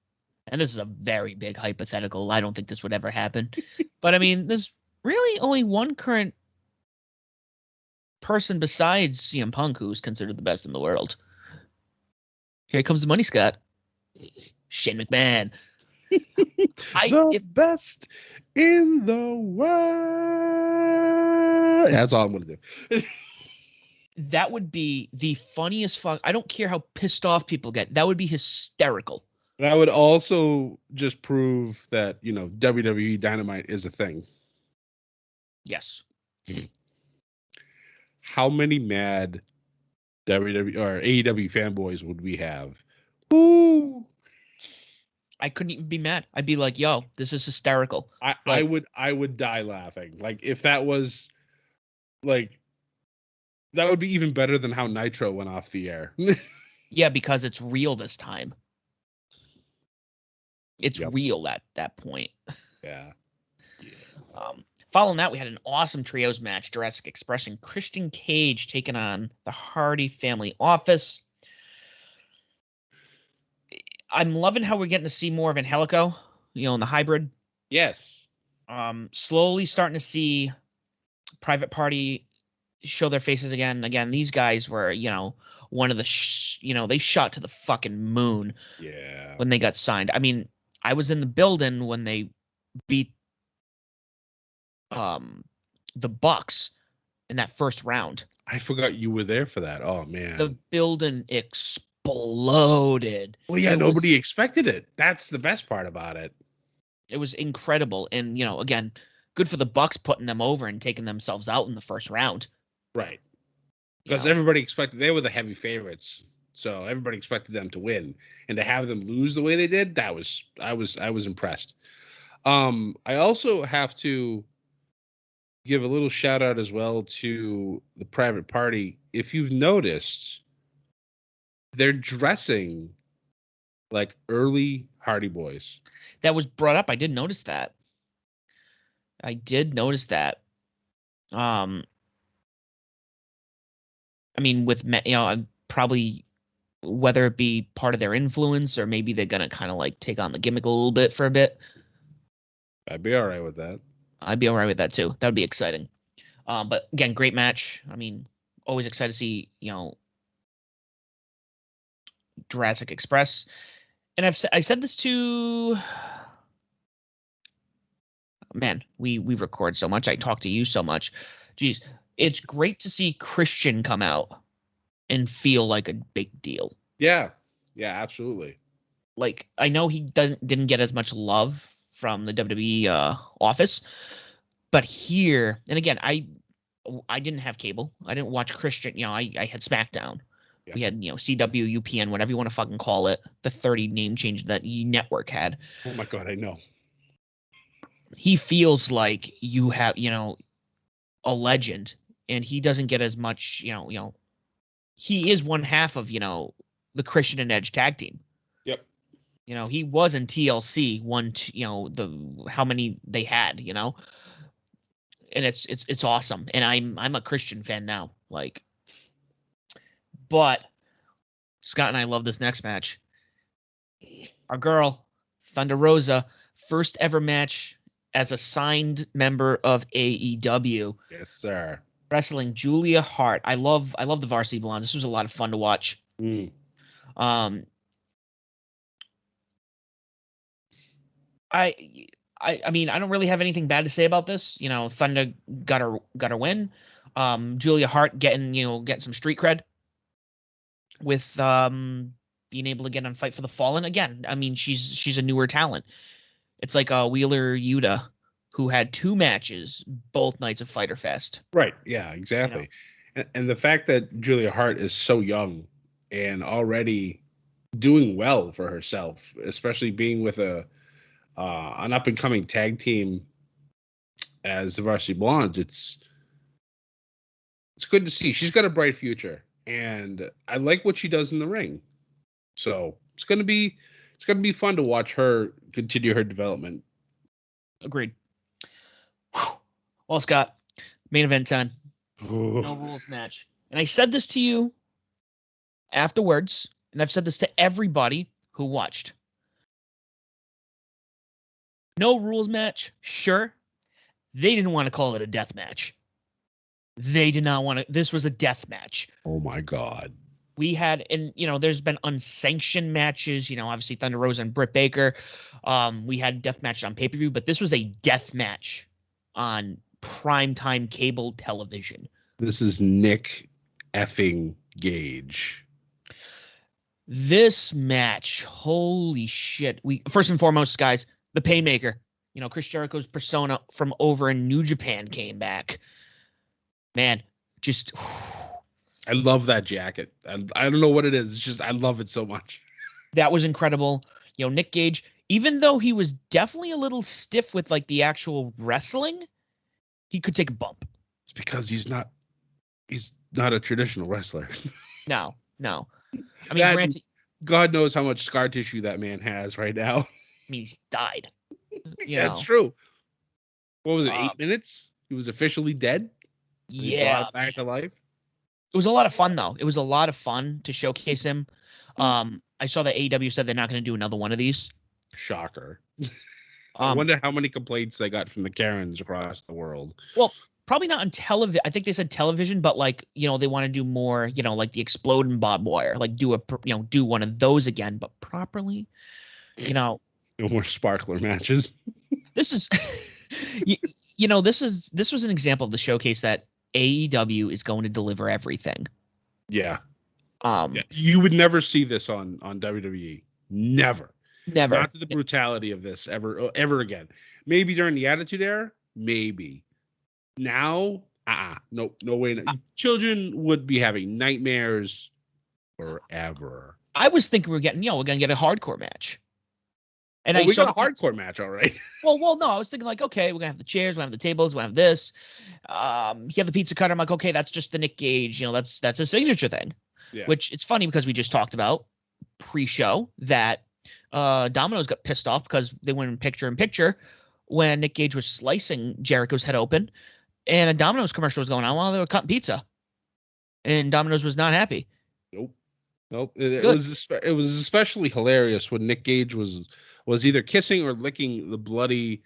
And this is a very big hypothetical. I don't think this would ever happen. But I mean, there's really only one current person besides CM Punk who's considered the best in the world. Here comes the money, Scott. Shane McMahon. The best in the world. That's all I'm going to do. That would be the funniest fuck. I don't care how pissed off people get. That would be hysterical. That would also just prove that, WWE Dynamite is a thing. Yes. How many mad WWE or AEW fanboys would we have? Woo! I couldn't even be mad. I'd be like, yo, this is hysterical. I would die laughing. Like if that was like that would be even better than how Nitro went off the air. Yeah, because it's real this time. It's real at that point. Yeah. Following that, we had an awesome trios match. Jurassic Express and Christian Cage taking on the Hardy Family Office. I'm loving how we're getting to see more of Angelico, in the hybrid. Yes. Slowly starting to see Private Party show their faces again. Again, these guys were, one of the, they shot to the fucking moon. Yeah. When they got signed. I mean, I was in the building when they beat the Bucks in that first round. I forgot you were there for that. Oh man. The building exploded. Well, yeah, nobody expected it. That's the best part about it. It was incredible. And, again, good for the Bucks putting them over and taking themselves out in the first round. Right. Because everybody expected they were the heavy favorites. So everybody expected them to win. And to have them lose the way they did, I was impressed. I also have to give a little shout out as well to the Private Party. If you've noticed, they're dressing like early Hardy Boys. That was brought up. I did notice that. I mean, with probably whether it be part of their influence or maybe they're gonna kind of like take on the gimmick a little bit for a bit. I'd be all right with that. I'd be all right with that too. That would be exciting. But again, great match. I mean, always excited to see Jurassic Express. And I said this to man, we record so much. I talk to you so much. Jeez, it's great to see Christian come out and feel like a big deal. Yeah, absolutely. Like I know he didn't get as much love from the WWE office, but here, and again, I didn't have cable. I didn't watch Christian. I had SmackDown. Yeah. We had CW, UPN, whatever you want to fucking call it. The 30 name change that network had. Oh my god, I know. He feels like you have a legend, and he doesn't get as much. He is one half of the Christian and Edge tag team. Yep. He was in TLC how many they had, and it's awesome. And I'm a Christian fan now, but Scott and I love this next match. Our girl, Thunder Rosa, first ever match as a signed member of AEW. Yes, sir. Wrestling Julia Hart. I love the Varsity Blondes. This was a lot of fun to watch. I mean, I don't really have anything bad to say about this. Thunder got her win. Julia Hart getting some street cred with being able to get on Fight for the Fallen again. I mean, she's a newer talent. It's like Wheeler Yuta, who had 2 matches both nights of Fyter Fest. Right. Yeah. Exactly. And the fact that Julia Hart is so young and already doing well for herself, especially being with an up and coming tag team as the Varsity Blondes, it's good to see. She's got a bright future, and I like what she does in the ring. So it's gonna be fun to watch her continue her development. Agreed. Well, Scott, main event time. No rules match. And I said this to you afterwards, and I've said this to everybody who watched. No rules match, sure. They didn't want to call it a death match. They did not want to. This was a death match. Oh my god. We had, and there's been unsanctioned matches. Obviously Thunder Rosa and Britt Baker. We had death matches on pay-per-view, but this was a death match on primetime cable television. This is Nick effing Gage. This match, holy shit! First and foremost, guys, the Paymaker. Chris Jericho's persona from over in New Japan came back. Man, just I love that jacket. I don't know what it is. It's just I love it so much. That was incredible. You know, Nick Gage, even though he was definitely a little stiff with like the actual wrestling, he could take a bump. It's because he's not a traditional wrestler. No. I mean, granted, God knows how much scar tissue that man has right now. I mean, he's died. That's true. What was it? 8 minutes? He was officially dead. He brought him back to life. It was a lot of fun, though. It was a lot of fun to showcase him. I saw that AEW said they're not going to do another one of these. Shocker. I wonder how many complaints they got from the Karens across the world. Well, probably not on television. I think they said television, but like, you know, they want to do more, you know, like the exploding barbed wire, like do one of those again, but properly, you know. No more sparkler matches. This is, this was an example of the showcase that AEW is going to deliver everything. Yeah. You would never see this on WWE. Never. Not to the brutality of this ever again. Maybe during the Attitude Era, maybe. Now, no way. Children would be having nightmares forever. I was thinking we're going to get a hardcore match. And we got a hardcore match, all right. Well, no, I was thinking like, okay, we're gonna have the chairs, we're gonna have the tables, we're gonna have this. You have the pizza cutter. I'm like, okay, that's just the Nick Gage. You know, that's a signature thing. Yeah. Which it's funny because we just talked about pre-show that Domino's got pissed off because they went in picture when Nick Gage was slicing Jericho's head open, and a Domino's commercial was going on while they were cutting pizza, and Domino's was not happy. Nope. It was especially hilarious when Nick Gage was either kissing or licking the bloody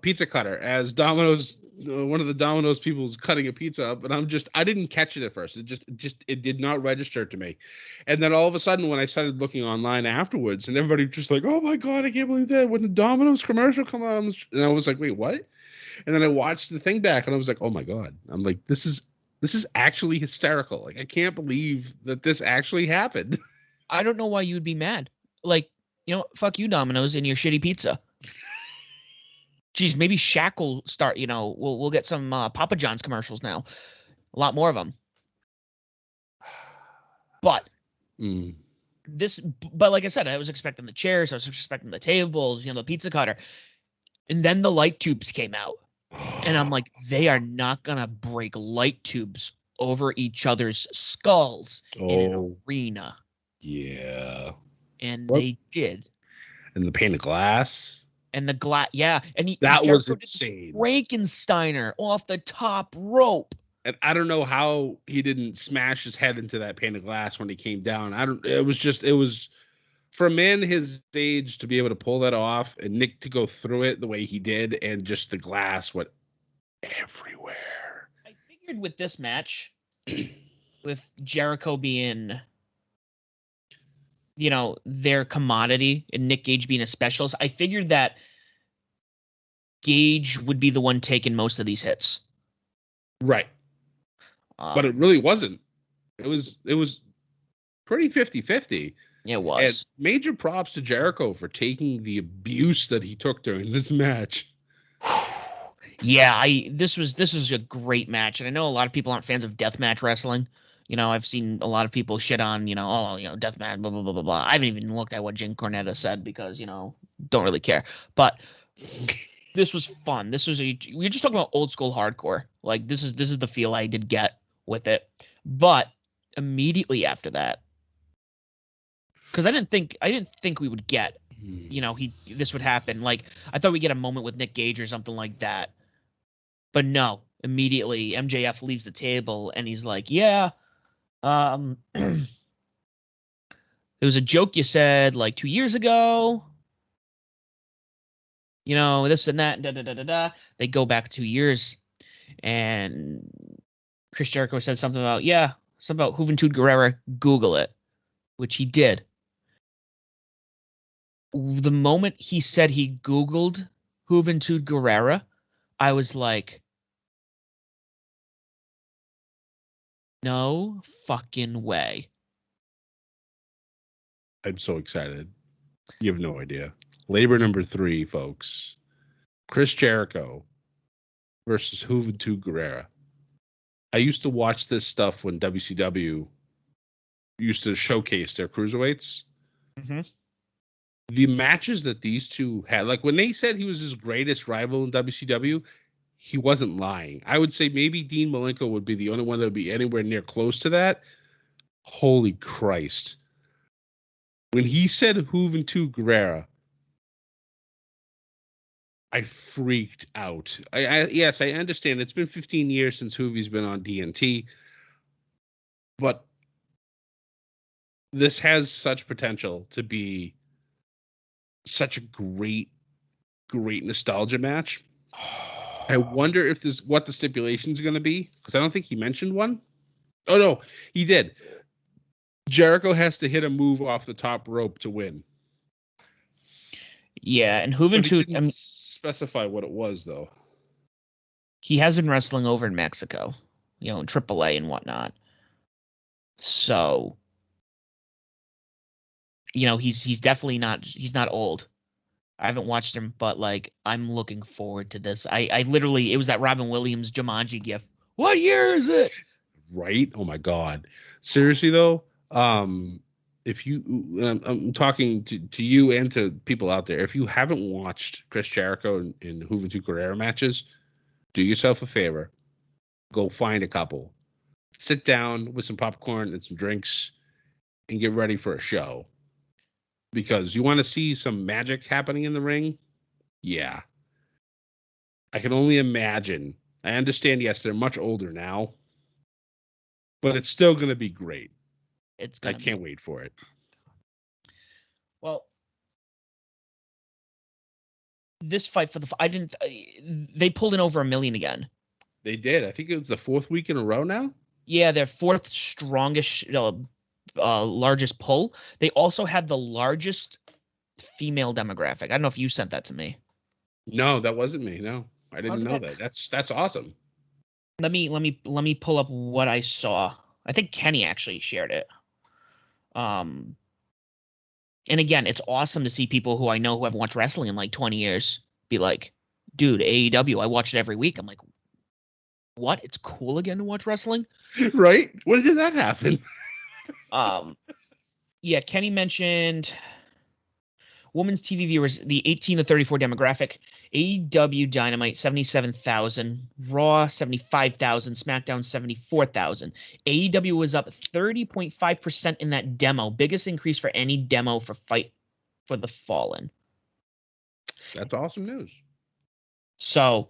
pizza cutter as Domino's, one of the Domino's people was cutting a pizza up, and I didn't catch it at first. It did not register to me. And then all of a sudden when I started looking online afterwards and everybody just like, oh my God, I can't believe that. When the Domino's commercial come on, and I was like, wait, what? And then I watched the thing back and I was like, oh my God. I'm like, this is actually hysterical. Like, I can't believe that this actually happened. I don't know why you would be mad. Like, you know, fuck you, Domino's, and your shitty pizza. Geez, maybe Shaq will start, you know, we'll get some Papa John's commercials now. A lot more of them. But but like I said, I was expecting the chairs, I was expecting the tables, you know, the pizza cutter. And then the light tubes came out. And I'm like, they are not going to break light tubes over each other's skulls in an arena. Yeah. And they did. And the pane of glass. And the glass, yeah. And that was insane. Frankensteiner off the top rope. And I don't know how he didn't smash his head into that pane of glass when he came down. It was for a man his age to be able to pull that off and Nick to go through it the way he did, and just the glass went everywhere. I figured with this match, with Jericho being, you know, their commodity and Nick Gage being a specialist, I figured that Gage would be the one taking most of these hits. Right. But it really wasn't. It was pretty 50-50. Yeah, it was. And major props to Jericho for taking the abuse that he took during this match. Yeah, this was a great match, and I know a lot of people aren't fans of deathmatch wrestling. You know, I've seen a lot of people shit on, you know, deathmatch, blah, blah, blah, blah, blah. I haven't even looked at what Jim Cornette said because, you know, don't really care. But this was fun. We were just talking about old school hardcore. Like, this is the feel I did get with it. But immediately after that, because I didn't think we would get, you know, this would happen. Like, I thought we'd get a moment with Nick Gage or something like that. But no, immediately MJF leaves the table and he's like, yeah, there was a joke you said like 2 years ago, you know, this and that, da da da da da. They go back 2 years, and Chris Jericho said something about Juventud Guerrera. Google it, which he did. The moment he said he Googled Juventud Guerrera, I was like, no fucking way. I'm so excited. You have no idea. Labor number 3, folks. Chris Jericho versus Juventud Guerrera. I used to watch this stuff when WCW used to showcase their cruiserweights. Mm-hmm. The matches that these two had, like when they said he was his greatest rival in WCW, he wasn't lying. I would say maybe Dean Malenko would be the only one that would be anywhere near close to that. Holy Christ. When he said Juventud Guerrera, I freaked out. Yes, I understand. It's been 15 years since Juvi's been on DNT, but this has such potential to be such a great nostalgia match. I wonder if this what the stipulation is going to be, because I don't think he mentioned one. Oh no, he did. Jericho has to hit a move off the top rope to win. Yeah, and But he Juventud, didn't specify what it was, though. he has been wrestling over in Mexico, in AAA and whatnot. So, he's definitely he's not old. I haven't watched him, but like I'm looking forward to this. I literally it was that Robin Williams Jumanji gif. What year is it? Right? Oh my God. Seriously though, if you, I'm talking to you and to people out there. If you haven't watched Chris Jericho in Juventud Guerrera matches, do yourself a favor. Go find a couple. Sit down with some popcorn and some drinks and get ready for a show. Because you want to see some magic happening in the ring? Yeah. I can only imagine. I understand, yes, they're much older now, but it's still going to be great. I can't wait for it. Well, this fight for they pulled in over $1 million again. They did. I think it was the 4th week in a row now. Yeah, their 4th strongest, largest pull. They also had the largest female demographic. I don't know if you sent that to me. No, that wasn't me. No, I didn't know that. That's awesome. Let me pull up what I saw. I think Kenny actually shared it. And again, it's awesome to see people who I know who haven't watched wrestling in like 20 years be like, dude, AEW, I watch it every week. I'm like, what? It's cool again to watch wrestling? Right? When did that happen? Yeah, Kenny mentioned women's TV viewers, the 18 to 34 demographic. AEW Dynamite 77,000, Raw 75,000, SmackDown 74,000. AEW was up 30.5% in that demo, biggest increase for any demo for Fight for the Fallen. That's awesome news. So,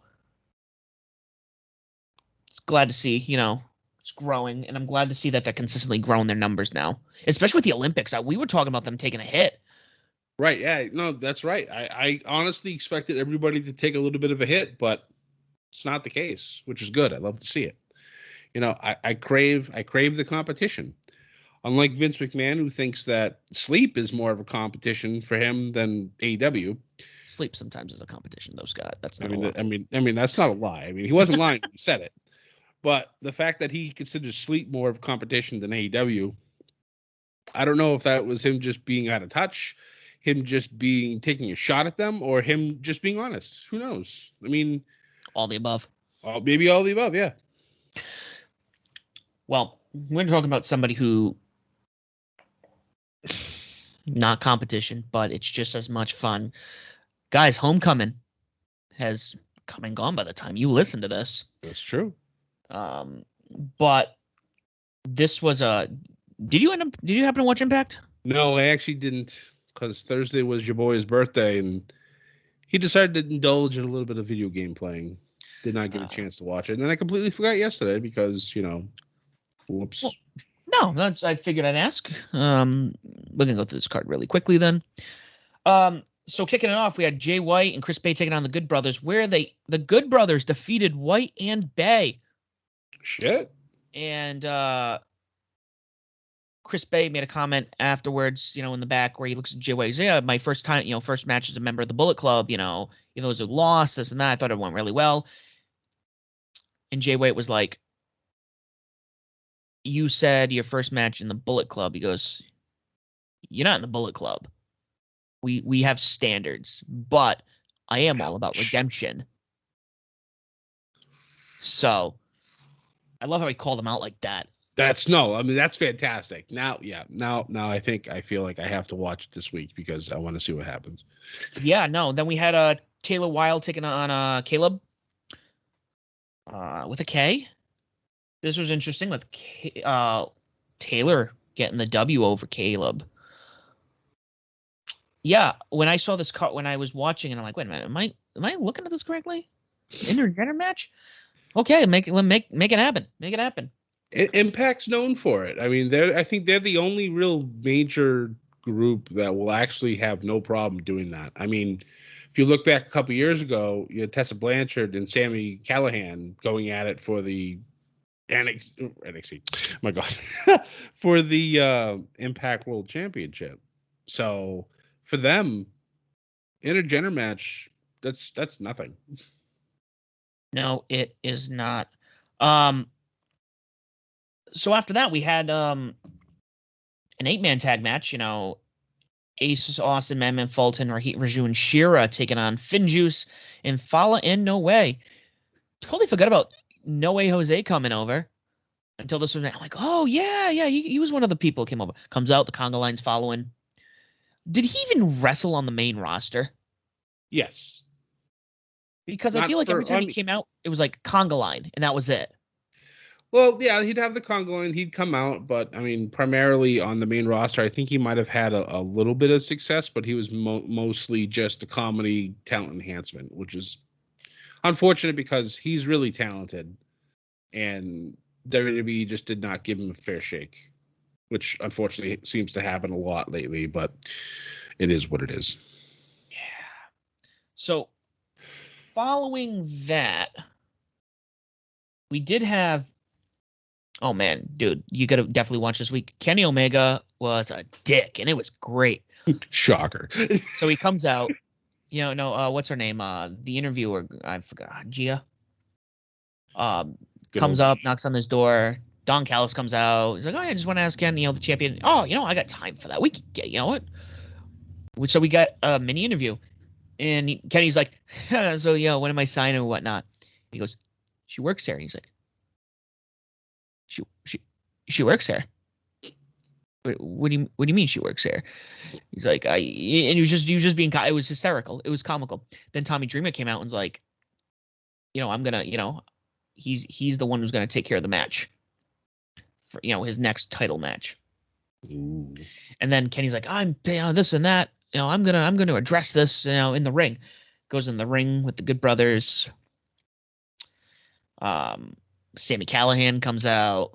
it's glad to see, it's growing, and I'm glad to see that they're consistently growing their numbers now, especially with the Olympics. We were talking about them taking a hit. Right. Yeah. No, that's right. I honestly expected everybody to take a little bit of a hit, but it's not the case, which is good. I love to see it. I crave the competition. Unlike Vince McMahon, who thinks that sleep is more of a competition for him than AEW. Sleep sometimes is a competition, though, Scott. That's not I mean, that's not a lie. I mean, he wasn't lying when he said it. But the fact that he considers sleep more of a competition than AEW, I don't know if that was him just being out of touch, him just taking a shot at them, or him just being honest. Who knows? I mean, all the above. Maybe all the above, yeah. Well, we're talking about somebody who, not competition, but it's just as much fun. Guys, Homecoming has come and gone by the time you listen to this. That's true. But this was did you happen to watch Impact? No, I actually didn't, because Thursday was your boy's birthday, and he decided to indulge in a little bit of video game playing. Did not get a chance to watch it. And then I completely forgot yesterday because, whoops. Well, no, I figured I'd ask. We're going to go through this card really quickly then. So kicking it off, we had Jay White and Chris Bay taking on the Good Brothers, where the Good Brothers defeated White and Bay. Shit. And Chris Bay made a comment afterwards, in the back where he looks at Jay White. He's, yeah, my first time, first match as a member of the Bullet Club, it was a loss, this and that. I thought it went really well. And Jay White was like, you said your first match in the Bullet Club. He goes, you're not in the Bullet Club. We have standards, but I am all about redemption. So I love how he called him out like that. That's fantastic. Now I feel like I have to watch it this week because I want to see what happens. Yeah, no. Then we had Taylor Wilde taking on Caleb with a K. This was interesting with Taylor getting the W over Caleb. Yeah, when I saw this cut, when I was watching it, I'm like, wait a minute, am I looking at this correctly? Intergender match? Okay, make it happen. Make it happen. Impact's known for it. I mean, I think they're the only real major group that will actually have no problem doing that. I mean, if you look back a couple years ago, you had Tessa Blanchard and Sami Callihan going at it for the NXT. My God, for the Impact World Championship. So for them, intergender match, that's nothing. No, it is not. So after that, we had an 8-man tag match. Ace Austin, Madman Fulton, Raju, and Shira taking on Finjuice and Fala and No Way. Totally forgot about No Way Jose coming over until this was. I'm like, oh yeah, he was one of the people who came over. Comes out, the conga line's following. Did he even wrestle on the main roster? Yes. Because I feel like every time he came out, it was like conga line, and that was it. Well, yeah, he'd have the Congo and he'd come out, but I mean, primarily on the main roster, I think he might have had a little bit of success, but he was mostly just a comedy talent enhancement, which is unfortunate because he's really talented, and WWE just did not give him a fair shake, which unfortunately seems to happen a lot lately, but it is what it is. Yeah. So, following that, we did have. Oh man, dude, you gotta definitely watch this week. Kenny Omega was a dick, and it was great. Shocker. So he comes out, what's her name? The interviewer, I forgot, Gia. Comes up, knocks on his door. Don Callis comes out. He's like, oh yeah, I just want to ask Ken, the champion. Oh, I got time for that. We can get, what? So we got a mini interview, and Kenny's like, so when am I signing or whatnot? He goes, she works there. And he's like, she works there. What do you mean she works there? He's like, and he was just being, it was hysterical. It was comical. Then Tommy Dreamer came out and was like, I'm gonna, he's the one who's gonna take care of the match for, his next title match. Ooh. And then Kenny's like, I'm this and that. I'm gonna address this, in the ring. Goes in the ring with the Good Brothers. Sami Callihan comes out,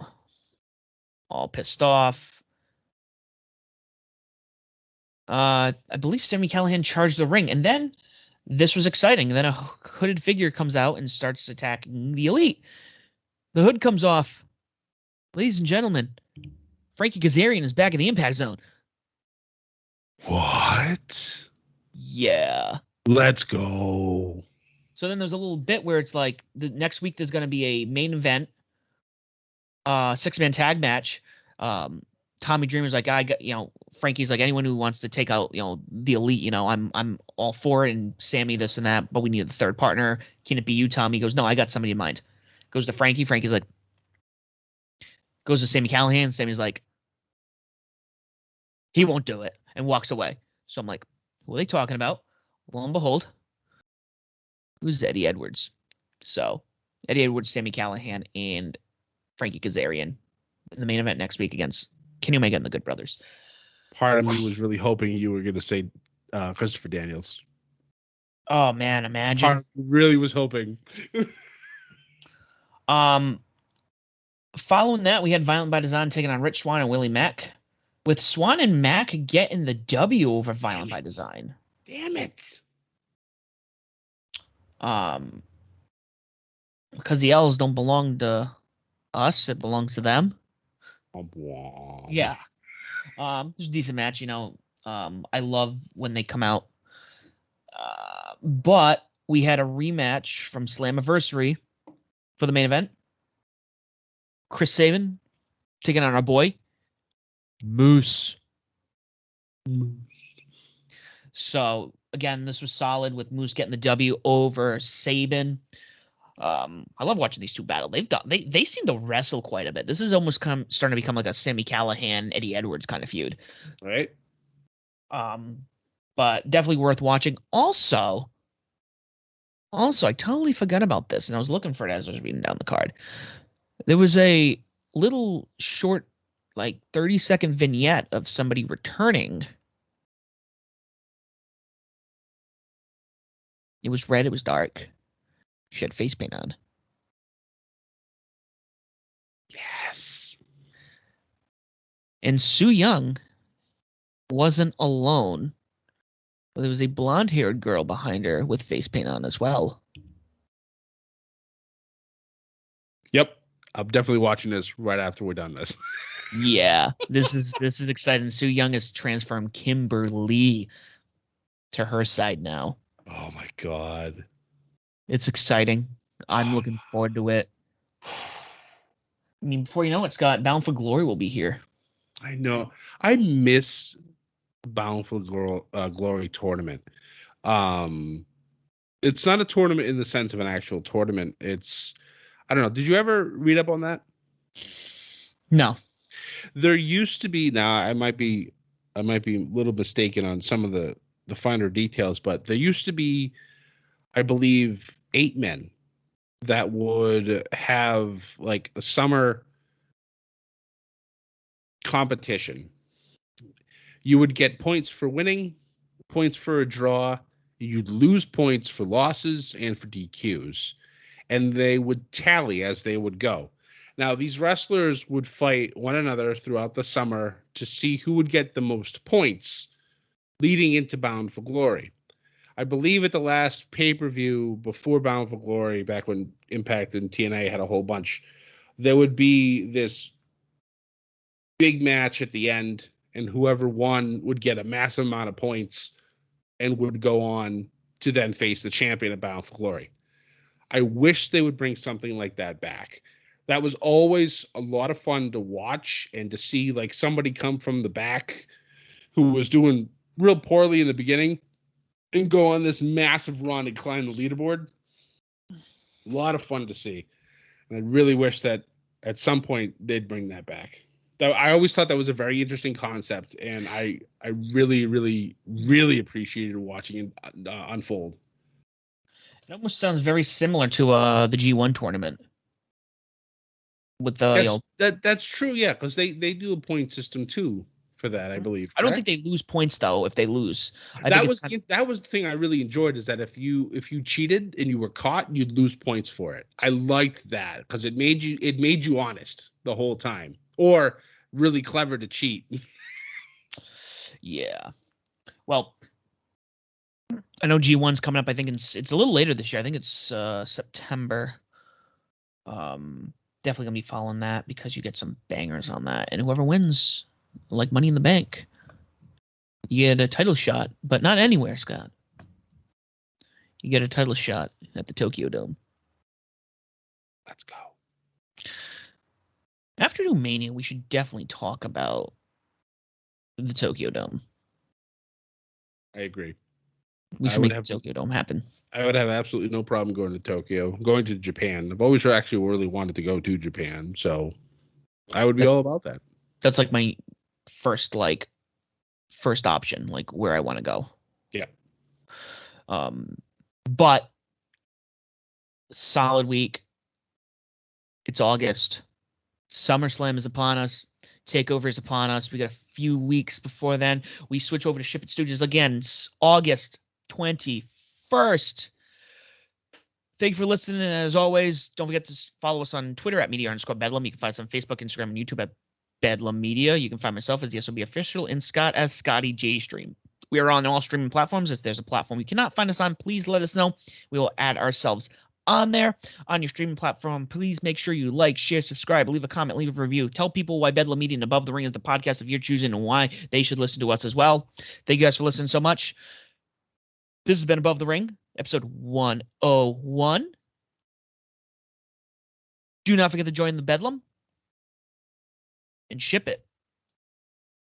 all pissed off. I believe Sami Callihan charged the ring, and then this was exciting. Then a hooded figure comes out and starts attacking the Elite. The hood comes off. Ladies and gentlemen, Frankie Kazarian is back in the Impact Zone. What? Yeah. Let's go. So then there's a little bit where it's like the next week there's going to be a main event, 6-man tag match. Tommy Dreamer's like, I got, Frankie's like, anyone who wants to take out, the Elite, I'm all for it. And Sammy, this and that, but we need a third partner. Can it be you, Tommy? He goes, no, I got somebody in mind. Goes to Frankie. Frankie's like, goes to Sami Callihan. Sammy's like, he won't do it, and walks away. So I'm like, who are they talking about? Lo and behold, who's Eddie Edwards? So Eddie Edwards, Sami Callihan, and Frankie Kazarian in the main event next week against Kenny Omega and the Good Brothers. Part of me was really hoping you were going to say Christopher Daniels. Oh man, imagine. Part really was hoping. Following that, we had Violent by Design taking on Rich Swann and Willie Mack, with Swann and Mack getting the W over Violent by Design. Damn it. Because the L's don't belong to us, it belongs to them. Yeah. It was a decent match, I love when they come out. But we had a rematch from Slammiversary for the main event. Chris Sabin taking on our boy Moose. So again, this was solid with Moose getting the W over Sabin. I love watching these two battle. They seem to wrestle quite a bit. This is almost starting to become like a Sami Callihan, Eddie Edwards kind of feud. Right. But definitely worth watching. Also, I totally forgot about this, and I was looking for it as I was reading down the card. There was a little short, like 30-second vignette of somebody returning. It was red. It was dark. She had face paint on. Yes. And Su Yung wasn't alone. There was a blonde-haired girl behind her with face paint on as well. Yep. I'm definitely watching this right after we're done this. Yeah, this is exciting. Su Yung has transformed Kimberly to her side now. Oh my God. It's exciting. I'm looking forward to it. I mean, before you know it, Scott, Bound for Glory will be here. I know. I miss Bound for Glory tournament. It's not a tournament in the sense of an actual tournament. It's, I don't know. Did you ever read up on that? No. There used to be, now I might be a little mistaken on some of the finer details, but there used to be, I believe, 8 men that would have like a summer competition. You would get points for winning, points for a draw. You'd lose points for losses and for DQs, and they would tally as they would go. Now, these wrestlers would fight one another throughout the summer to see who would get the most points leading into Bound for Glory. I believe at the last pay-per-view before Bound for Glory, back when Impact and TNA had a whole bunch, there would be this big match at the end, and whoever won would get a massive amount of points and would go on to then face the champion at Bound for Glory. I wish they would bring something like that back. That was always a lot of fun to watch and to see, like, somebody come from the back who was doing real poorly in the beginning and go on this massive run and climb the leaderboard. A lot of fun to see. And I really wish that at some point they'd bring that back. I always thought that was a very interesting concept, and I really, really, really appreciated watching it unfold. It almost sounds very similar to the G1 tournament. With the That's true, yeah, because they do a point system too for that, I believe. I don't think they lose points though if they lose. That was the thing I really enjoyed, is that if you cheated and you were caught, you'd lose points for it. I liked that because it made you honest the whole time, or really clever to cheat. Yeah. Well, I know G1's coming up. I think it's a little later this year. I think it's September. Definitely gonna be following that because you get some bangers on that, and whoever wins, like Money in the Bank, you get a title shot, but not anywhere, Scott. You get a title shot at the Tokyo Dome. Let's go. After New Mania, we should definitely talk about the Tokyo Dome. I agree. We should make the Tokyo Dome happen. I would have absolutely no problem going to Tokyo, going to Japan. I've always actually really wanted to go to Japan, so I would be all about that. That's like my first option, like where I want to go. Yeah. But solid week. It's August. SummerSlam is upon us. TakeOver is upon us. We got a few weeks before then. We switch over to Ship It Studios again. August 21st. Thank you for listening. And as always, don't forget to follow us on Twitter at Media_Bedlam. You can find us on Facebook, Instagram, and YouTube at Bedlam Media. You can find myself as the SOB Official and Scott as Scotty J Stream. We are on all streaming platforms. If there's a platform you cannot find us on, please let us know. We will add ourselves on there. On your streaming platform, please make sure you like, share, subscribe, leave a comment, leave a review. Tell people why Bedlam Media and Above the Ring is the podcast of your choosing and why they should listen to us as well. Thank you guys for listening so much. This has been Above the Ring, episode 101. Do not forget to join the Bedlam and ship it.